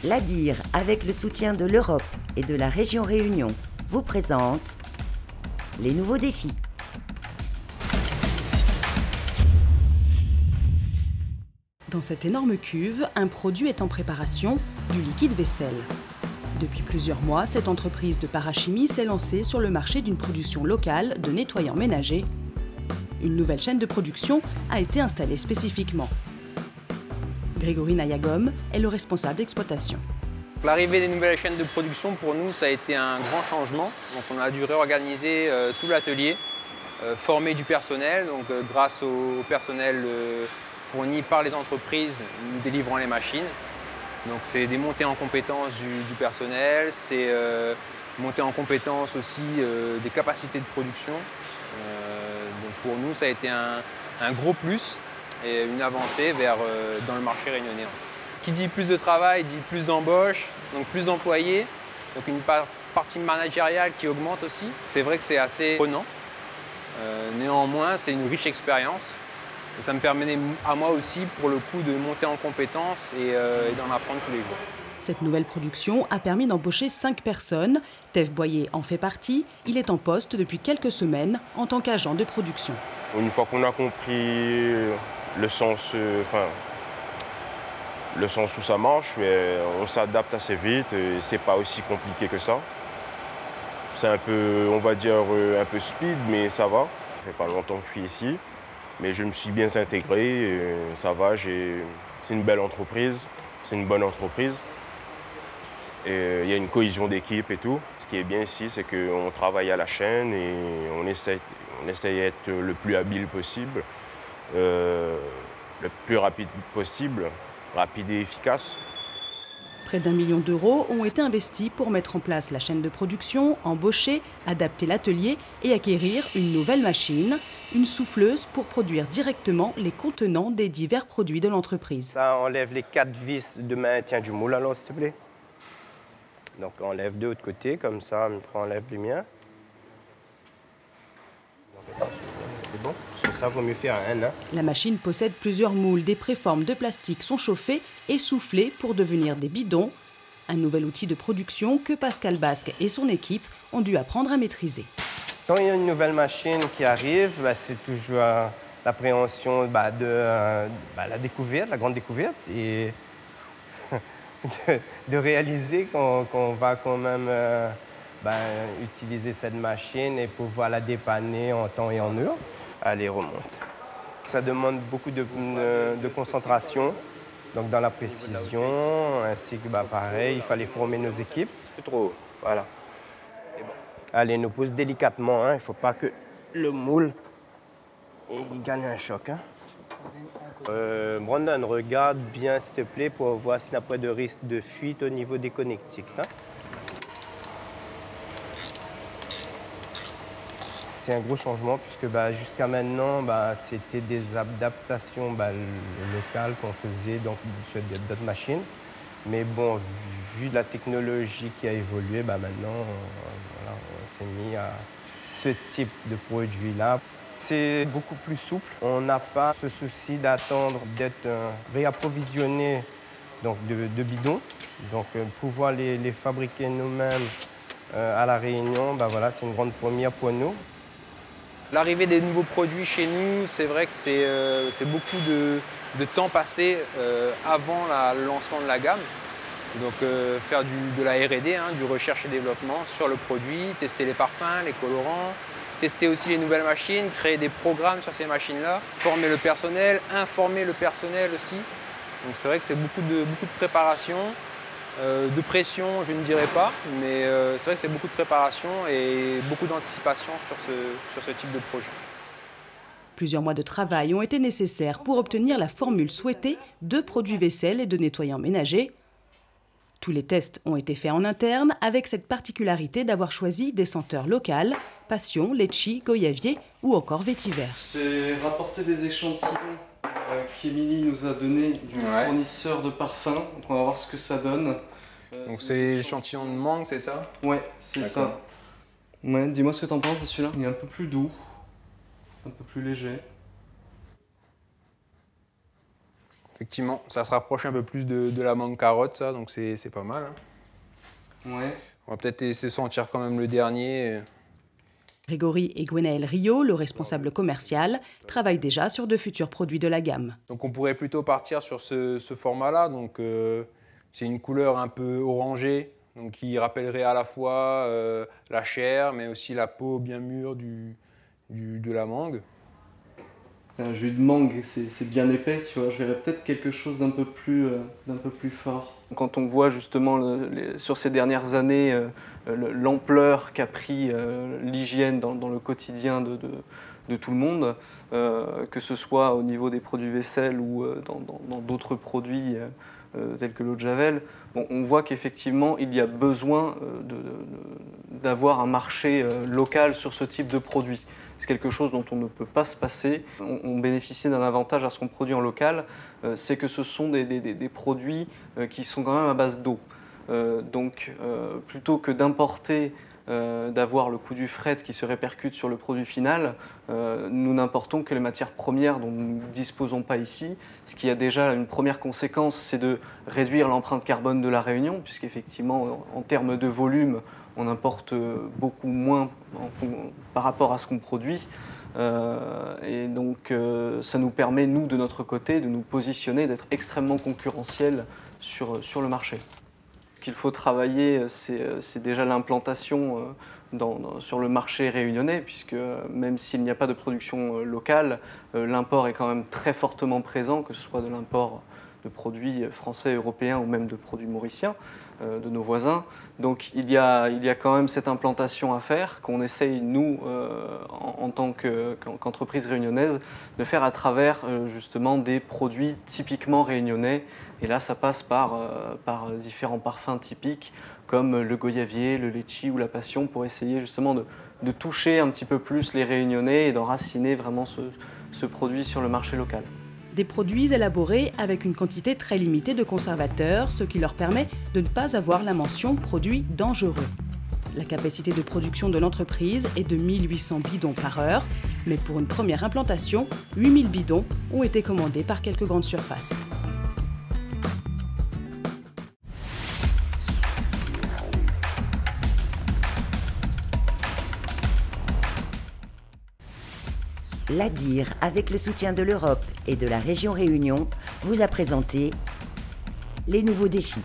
L'ADIR, avec le soutien de l'Europe et de la région Réunion, vous présente les nouveaux défis. Dans cette énorme cuve, un produit est en préparation, du liquide vaisselle. Depuis plusieurs mois, cette entreprise de parachimie s'est lancée sur le marché d'une production locale de nettoyants ménagers. Une nouvelle chaîne de production a été installée spécifiquement. Grégory Nayagom est le responsable d'exploitation. L'arrivée des nouvelles chaînes de production, pour nous, ça a été un grand changement. Donc, on a dû réorganiser tout l'atelier, former du personnel. Donc, grâce au personnel fourni par les entreprises, nous délivrant les machines. Donc, c'est des montées en compétences du personnel, c'est monter en compétences aussi des capacités de production. Donc, pour nous, ça a été un gros plus et une avancée dans le marché réunionnais. Qui dit plus de travail, dit plus d'embauches, donc plus d'employés, donc une partie managériale qui augmente aussi. C'est vrai que c'est assez prenant. Néanmoins, c'est une riche expérience. Et ça me permet à moi aussi, pour le coup, de monter en compétences et d'en apprendre tous les jours. Cette nouvelle production a permis d'embaucher 5 personnes. Tev Boyer en fait partie. Il est en poste depuis quelques semaines en tant qu'agent de production. Une fois qu'on a compris le sens où ça marche, on s'adapte assez vite et c'est pas aussi compliqué que ça. C'est un peu, on va dire, un peu speed, mais ça va. Ça fait pas longtemps que je suis ici, mais je me suis bien intégré, ça va. C'est une belle entreprise, c'est une bonne entreprise. Et il y a une cohésion d'équipe et tout. Ce qui est bien ici, c'est qu'on travaille à la chaîne et on essaie d'être le plus habile possible, le plus rapide possible, rapide et efficace. Près d'1 million d'euros ont été investis pour mettre en place la chaîne de production, embaucher, adapter l'atelier et acquérir une nouvelle machine, une souffleuse pour produire directement les contenants des divers produits de l'entreprise. Ça enlève les 4 vis de maintien du moule, alors s'il te plaît. Donc on enlève de l'autre côté, comme ça, on enlève les miens. C'est bon, sur ça, il vaut mieux faire un. La machine possède plusieurs moules. Des préformes de plastique sont chauffés et soufflés pour devenir des bidons. Un nouvel outil de production que Pascal Basque et son équipe ont dû apprendre à maîtriser. Quand il y a une nouvelle machine qui arrive, c'est toujours l'appréhension de la découverte, la grande découverte, et de réaliser qu'on va quand même utiliser cette machine et pouvoir la dépanner en temps et en heure. Allez, remonte. Ça demande beaucoup de concentration, donc dans la précision, ainsi que pareil, il fallait former nos équipes. C'est trop haut, voilà. Bon. Allez, nous pousse délicatement, il ne faut pas que le moule il gagne un choc. Brandon, regarde bien s'il te plaît pour voir s'il n'y a pas de risque de fuite au niveau des connectiques. C'est un gros changement puisque jusqu'à maintenant, c'était des adaptations locales qu'on faisait donc, sur d'autres machines. Mais bon, vu la technologie qui a évolué, maintenant, on s'est mis à ce type de produit-là. C'est beaucoup plus souple. On n'a pas ce souci d'attendre d'être réapprovisionné de bidons. Donc, pouvoir les fabriquer nous-mêmes à La Réunion, c'est une grande première pour nous. L'arrivée des nouveaux produits chez nous, c'est vrai que c'est beaucoup de temps passé avant le lancement de la gamme. Donc faire de la R&D, du recherche et développement sur le produit, tester les parfums, les colorants, tester aussi les nouvelles machines, créer des programmes sur ces machines-là, former le personnel, informer le personnel aussi. Donc c'est vrai que c'est beaucoup de préparation. De pression, je ne dirais pas, mais c'est vrai que c'est beaucoup de préparation et beaucoup d'anticipation sur ce type de projet. Plusieurs mois de travail ont été nécessaires pour obtenir la formule souhaitée de produits vaisselle et de nettoyants ménagers. Tous les tests ont été faits en interne avec cette particularité d'avoir choisi des senteurs locales, passion, litchi, goyavier ou encore vétiver. J'ai rapporté des échantillons qu'Emilie nous a donné du fournisseur de parfums. Donc on va voir ce que ça donne. Donc c'est l'échantillon de mangue, c'est ça? Ouais, c'est ça. Ouais, dis-moi ce que t'en penses de celui-là. Il est un peu plus doux, un peu plus léger. Effectivement, ça se rapproche un peu plus de la mangue carotte, ça, donc c'est pas mal. Hein. Ouais. On va peut-être essayer de sentir quand même le dernier. Grégory et Gwenaël Rio, le responsable commercial, travaillent déjà sur de futurs produits de la gamme. Donc on pourrait plutôt partir sur ce format-là. Donc c'est une couleur un peu orangée, donc qui rappellerait à la fois la chair, mais aussi la peau bien mûre de la mangue. Un jus de mangue, c'est bien épais, tu vois. Je verrais peut-être quelque chose d'un peu plus fort. Quand on voit justement sur ces dernières années l'ampleur qu'a pris l'hygiène dans le quotidien de tout le monde, que ce soit au niveau des produits vaisselle ou dans d'autres produits tels que l'eau de Javel, bon, on voit qu'effectivement il y a besoin d'avoir un marché local sur ce type de produits. C'est quelque chose dont on ne peut pas se passer. On bénéficie d'un avantage à ce qu'on produit en local, c'est que ce sont des produits qui sont quand même à base d'eau. Donc plutôt que d'importer, d'avoir le coût du fret qui se répercute sur le produit final, nous n'importons que les matières premières dont nous ne disposons pas ici. Ce qui a déjà une première conséquence, c'est de réduire l'empreinte carbone de la Réunion, puisqu'effectivement en termes de volume, on importe beaucoup moins par rapport à ce qu'on produit. Et donc ça nous permet, nous, de notre côté, de nous positionner, d'être extrêmement concurrentiels sur le marché. Ce qu'il faut travailler, c'est déjà l'implantation sur le marché réunionnais, puisque même s'il n'y a pas de production locale, l'import est quand même très fortement présent, que ce soit de l'import de produits français, européens ou même de produits mauriciens, de nos voisins. Donc il y a quand même cette implantation à faire qu'on essaye, nous, en tant qu'entreprise réunionnaise, de faire à travers justement des produits typiquement réunionnais. Et là, ça passe par différents parfums typiques comme le goyavier, le litchi ou la passion, pour essayer justement de toucher un petit peu plus les Réunionnais et d'enraciner vraiment ce produit sur le marché local. Des produits élaborés avec une quantité très limitée de conservateurs, ce qui leur permet de ne pas avoir la mention « produit dangereux ». La capacité de production de l'entreprise est de 1800 bidons par heure, mais pour une première implantation, 8000 bidons ont été commandés par quelques grandes surfaces. L'ADIR, avec le soutien de l'Europe et de la région Réunion, vous a présenté les nouveaux défis.